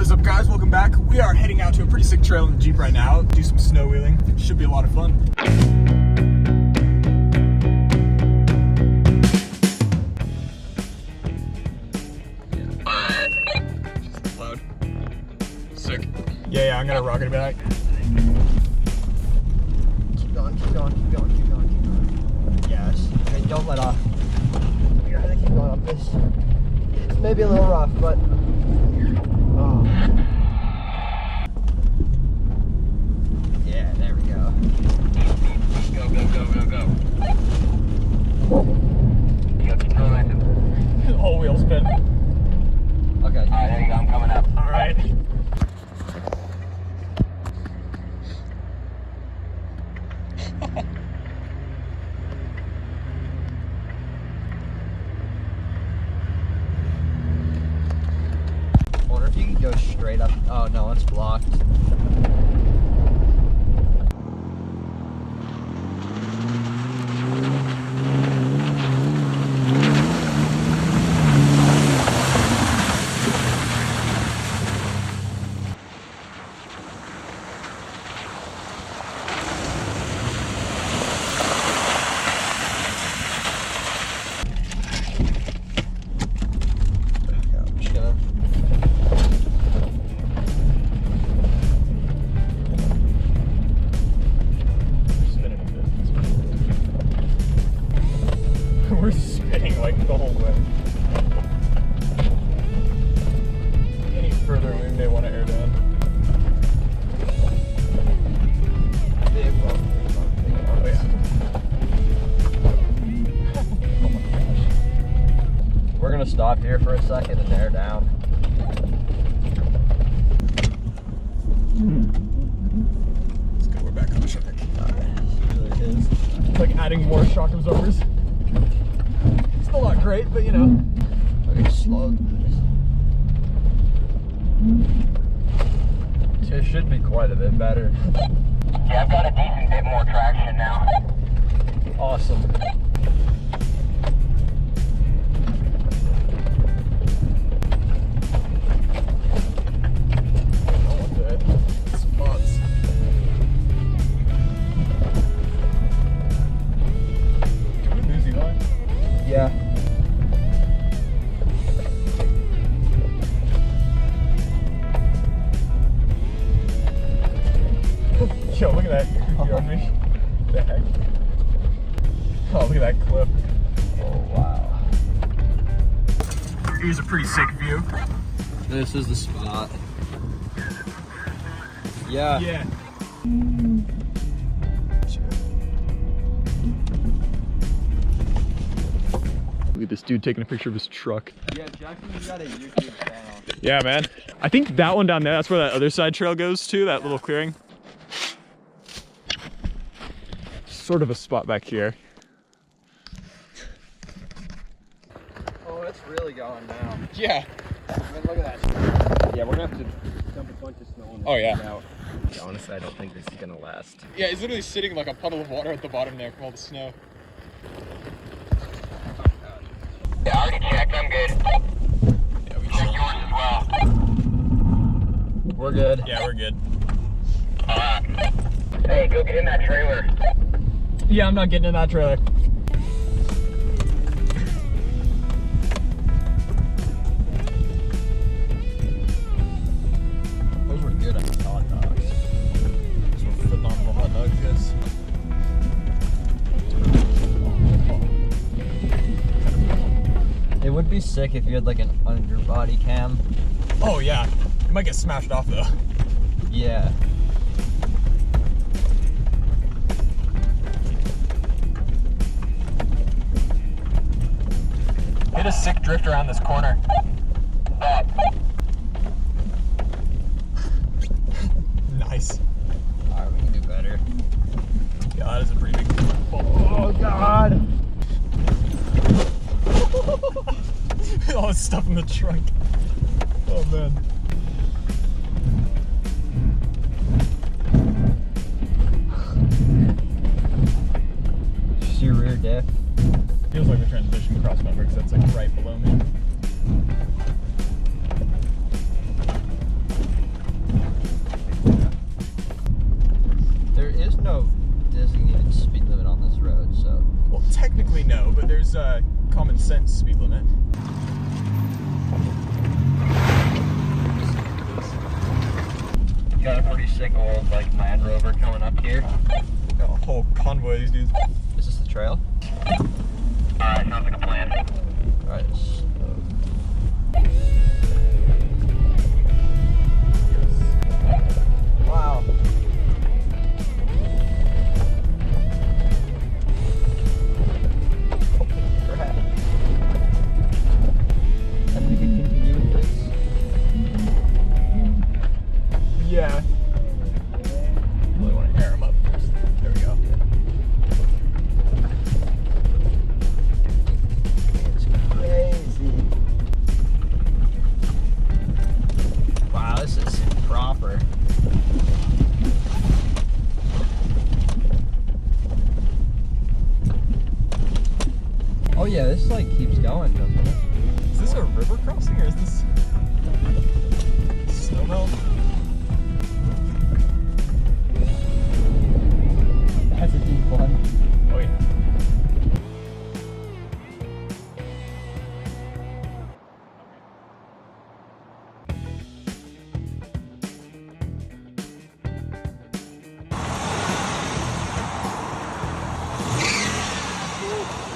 What is up, guys? Welcome back. We are heading out to a pretty sick trail in the Jeep right now. Do some snow wheeling. Should be a lot of fun. Just loud. Sick. Yeah, I'm gonna rocket it back. Keep going, keep going, keep going, keep going, keep going. Yes. Okay, don't let off. You gotta keep going up this. It's maybe a little rough, but oh. Yeah, there we go. Go, go, go, go, go. You keep going. Whole wheel spin. Okay. Alright, there you go. I'm coming up. Alright. I wonder if you can go straight up. Oh no, it's blocked. We're spinning like the whole way. Any further, we may want to air down. Oh yeah. Oh my gosh. We're gonna stop here for a second and air down. It's good, we're back on the track. It really is. It's like adding more shock absorbers. Still not great, but you know. Okay, slow. It should be quite a bit better. Yeah, I've got a decent bit more traction now. Awesome. I want the spots. Can we lose Eli? Yeah. Yo, look at that. You on me? What the heck? Oh, look at that clip. Oh wow. Here's a pretty sick view. This is the spot. Yeah. Yeah. Look at this dude taking a picture of his truck. Yeah, Jackson, you got a YouTube channel. Yeah, man. I think that one down there, that's where that other side trail goes to, that little clearing. Sort of a spot back here. Oh, it's really going now. Yeah. I mean, look at that. Yeah, we're gonna have to dump a bunch of snow on this. Oh, yeah. Out. Honestly, I don't think this is gonna last. Yeah, it's literally sitting like a puddle of water at the bottom there from all the snow. Yeah, I already checked. I'm good. Yeah, we Check yours as well. We're good. Yeah, we're good. Alright. Hey, go get in that trailer. Yeah, I'm not getting in that trailer. Those were good hot dogs. Those were phenomenal hot dogs, yes. It would be sick if you had like an underbody cam. Oh yeah, it might get smashed off though. Yeah. Hit a sick drift around this corner. Nice. Alright, we can do better. Yeah, that is a pretty big. Oh god! All this stuff in the trunk. Oh man. Just your rear diff. Feels like the transmission cross member because that's like right below me. use common sense speed limit. Got a pretty sick old like Land Rover coming up here. Got a whole convoy of these dudes. Is this the trail? Alright, sounds like a plan. Alright. Wow. Holy crap. And we can continue with this. Yeah. Really want to air them up first. There we go. It's crazy. Wow, this is proper. Oh yeah, this like keeps going, doesn't it? Is this a river crossing or is this snow melt?